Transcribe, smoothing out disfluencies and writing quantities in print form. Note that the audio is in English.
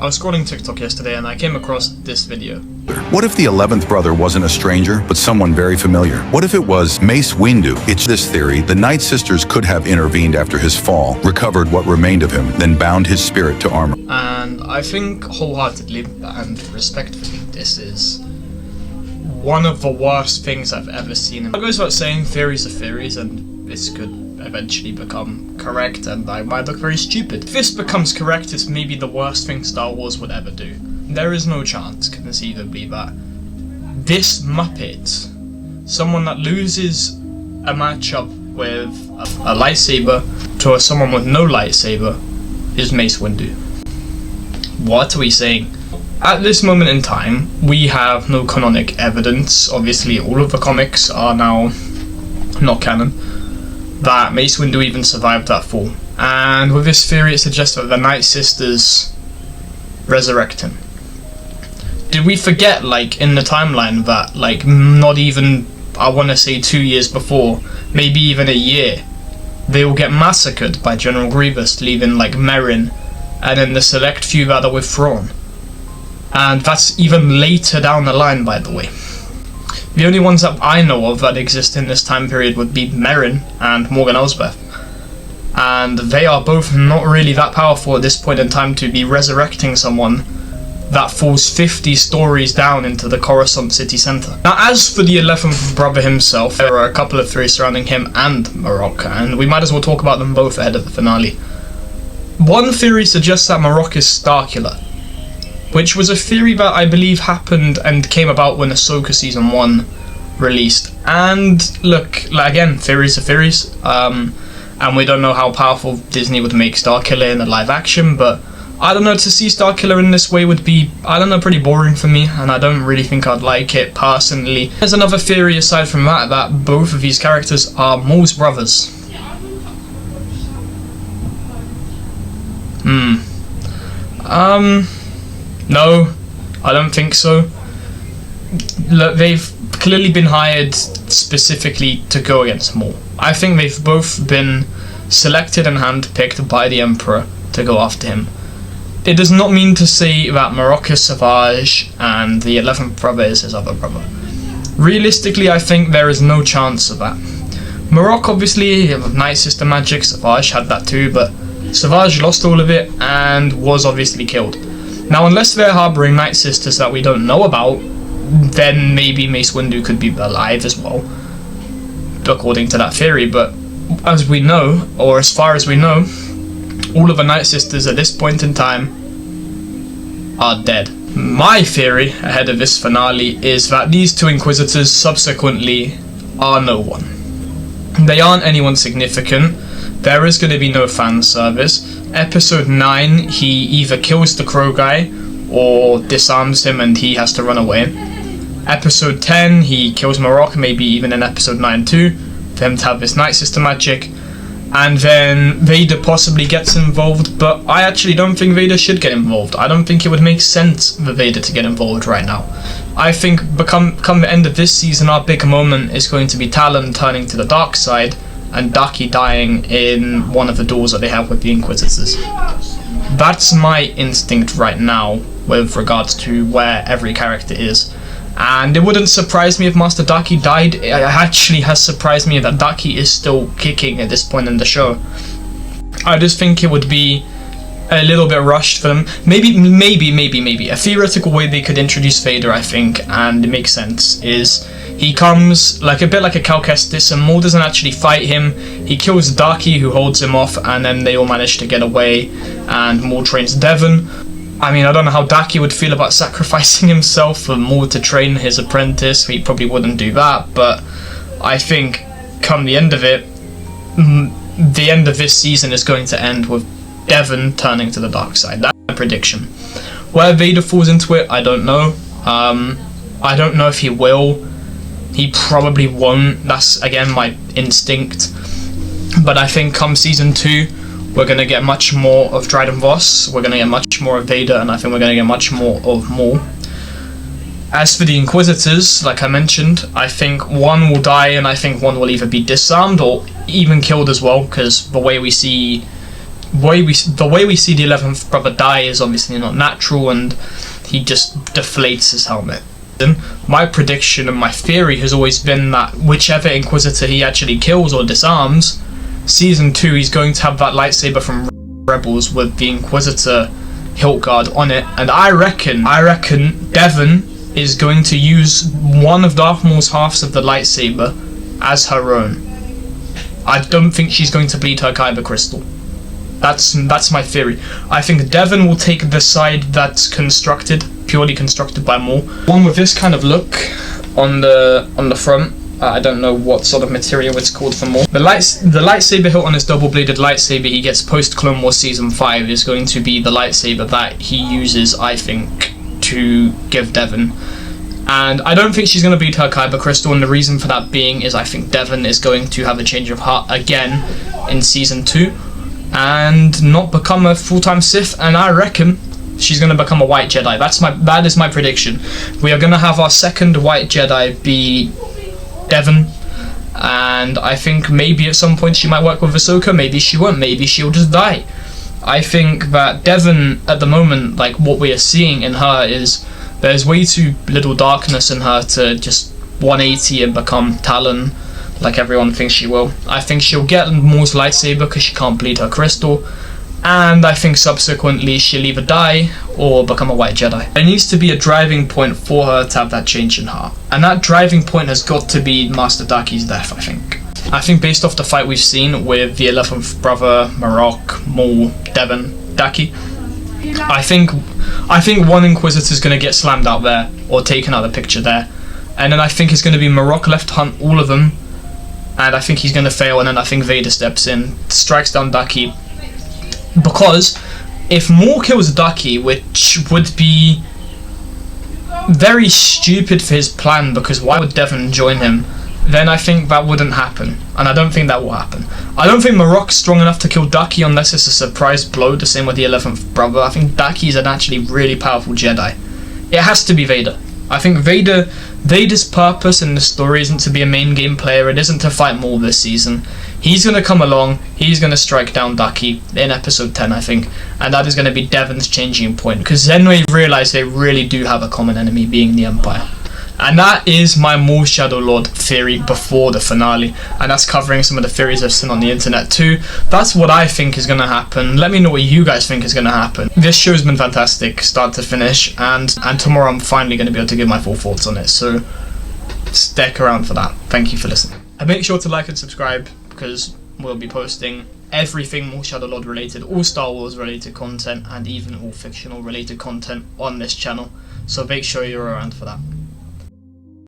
I was scrolling TikTok yesterday and I came across this video. What if the 11th brother wasn't a stranger, but someone very familiar? What if it was Mace Windu? It's this theory. The Night Sisters could have intervened after his fall, recovered what remained of him, then bound his spirit to armor. And I think wholeheartedly and respectfully, this is one of the worst things I've ever seen. It goes without saying, theories are theories, and this could eventually become correct, and I might look very stupid. If this becomes correct, it's maybe the worst thing Star Wars would ever do. There is no chance, conceivably, that this Muppet, someone that loses a matchup with a lightsaber to someone with no lightsaber, is Mace Windu. What are we saying? At this moment in time, we have no canonic evidence. Obviously, all of the comics are now not canon, that Mace Windu even survived that fall. And with this theory, it suggests that the Night Sisters resurrect him. Did we forget, like, in the timeline that, like, not even, I want to say 2 years before, maybe even a year, they will get massacred by General Grievous, leaving, like, Merrin, and then the select few that are withdrawn. And that's even later down the line, by the way. The only ones that I know of that exist in this time period would be Merrin and Morgan Elsbeth. And they are both not really that powerful at this point in time to be resurrecting someone that falls 50 stories down into the Coruscant city centre. Now, as for the 11th brother himself, there are a couple of theories surrounding him and Marok, and we might as well talk about them both ahead of the finale. One theory suggests that Marok is Starkiller, which was a theory that I believe happened and came about when Ahsoka Season 1 released. And look, again, theories are theories, and we don't know how powerful Disney would make Starkiller in a live action, but I don't know, to see Starkiller in this way would be, I don't know, pretty boring for me, and I don't really think I'd like it personally. There's another theory aside from that, that both of these characters are Maul's brothers. No, I don't think so. Look, they've clearly been hired specifically to go against Maul. I think they've both been selected and handpicked by the Emperor to go after him. It does not mean to say that Marok is Savage and the 11th brother is his other brother. Realistically, I think there is no chance of that. Marok, obviously, Night Sister magic, Savage had that too, but Savage lost all of it and was obviously killed. Now, unless they're harboring Night Sisters that we don't know about, then maybe Mace Windu could be alive as well, according to that theory, but as we know, or as far as we know, all of the Night Sisters at this point in time are dead. My theory, ahead of this finale, is that these two Inquisitors subsequently are no one. They aren't anyone significant. There is going to be no fan service. Episode 9, he either kills the crow guy or disarms him and he has to run away. Episode 10, he kills Marok, maybe even in episode 9 too, for him to have this Night Sister magic. And then Vader possibly gets involved, but I actually don't think Vader should get involved. I don't think it would make sense for Vader to get involved right now. I think come the end of this season, our big moment is going to be Talon turning to the dark side and Daki dying in one of the duels that they have with the Inquisitors. That's my instinct right now with regards to where every character is. And it wouldn't surprise me if Master Daki died. It actually has surprised me that Daki is still kicking at this point in the show. I just think it would be a little bit rushed for them. Maybe a theoretical way they could introduce Vader, I think, and it makes sense, is he comes like a bit like a Cal Kestis and Maul doesn't actually fight him. He kills Daki, who holds him off, and then they all manage to get away and Maul trains Devon. I mean, I don't know how Daki would feel about sacrificing himself for Maul to train his apprentice. He probably wouldn't do that, but I think come the end of it, the end of this season is going to end with Devon turning to the dark side. That's my prediction. Where Vader falls into it, I don't know. I don't know if he will. He probably won't. That's, again, my instinct. But I think come season 2, we're going to get much more of Dryden Voss, we're going to get much more of Vader, and I think we're going to get much more of Maul. As for the Inquisitors, like I mentioned, I think one will die and I think one will either be disarmed or even killed as well, because the way we see the way we see the 11th brother die is obviously not natural, and he just deflates his helmet. My prediction and my theory has always been that whichever Inquisitor he actually kills or disarms, Season 2 he's going to have that lightsaber from Rebels with the Inquisitor hilt guard on it, and I reckon Devon is going to use one of Darth Maul's halves of the lightsaber as her own. I don't think she's going to bleed her kyber crystal. That's my theory. I think Devon will take the side that's purely constructed by Maul. One with this kind of look on the front. I don't know what sort of material it's called for Maul. The lightsaber hilt on his double-bladed lightsaber he gets post Clone Wars Season 5 is going to be the lightsaber that he uses, I think, to give Devon. And I don't think she's going to bleed her kyber crystal, and the reason for that being is I think Devon is going to have a change of heart again in Season 2 and not become a full-time Sith, and I reckon she's going to become a White Jedi. That is my prediction. We are going to have our second White Jedi be Devon, and I think maybe at some point she might work with Ahsoka, maybe she won't, maybe she'll just die. I think that Devon, at the moment, like what we are seeing in her is there's way too little darkness in her to just 180 and become Talon like everyone thinks she will. I think she'll get Maul's lightsaber because she can't bleed her crystal, and I think subsequently she'll either die or become a White Jedi. There needs to be a driving point for her to have that change in heart, and that driving point has got to be Master Daki's death, I think. I think based off the fight we've seen with the 11th brother, Marok, Maul, Devon, Daki, I think one Inquisitor is going to get slammed out there or taken out of the picture there, and then I think it's going to be Marok left to hunt all of them, and I think he's going to fail, and then I think Vader steps in, strikes down Daki. Because if Maul kills Daki, which would be very stupid for his plan, because why would Devon join him, then I think that wouldn't happen, and I don't think that will happen. I don't think Marok's strong enough to kill Daki unless it's a surprise blow, the same with the 11th brother. I think Daki's an actually really powerful Jedi. It has to be Vader. I think Vader's purpose in the story isn't to be a main game player, it isn't to fight Maul this season. He's going to come along, he's going to strike down Daki in episode 10, I think, and that is going to be Devon's changing point, because then we realise they really do have a common enemy, being the Empire. And that is my Maul Shadow Lord theory before the finale, and that's covering some of the theories I've seen on the internet too. That's what I think is going to happen. Let me know what you guys think is going to happen. This show's been fantastic, start to finish, and tomorrow I'm finally going to be able to give my full thoughts on it, so stick around for that. Thank you for listening. And make sure to like and subscribe, because we'll be posting everything Maul Shadow Lord related, all Star Wars related content, and even all fictional related content on this channel, so make sure you're around for that.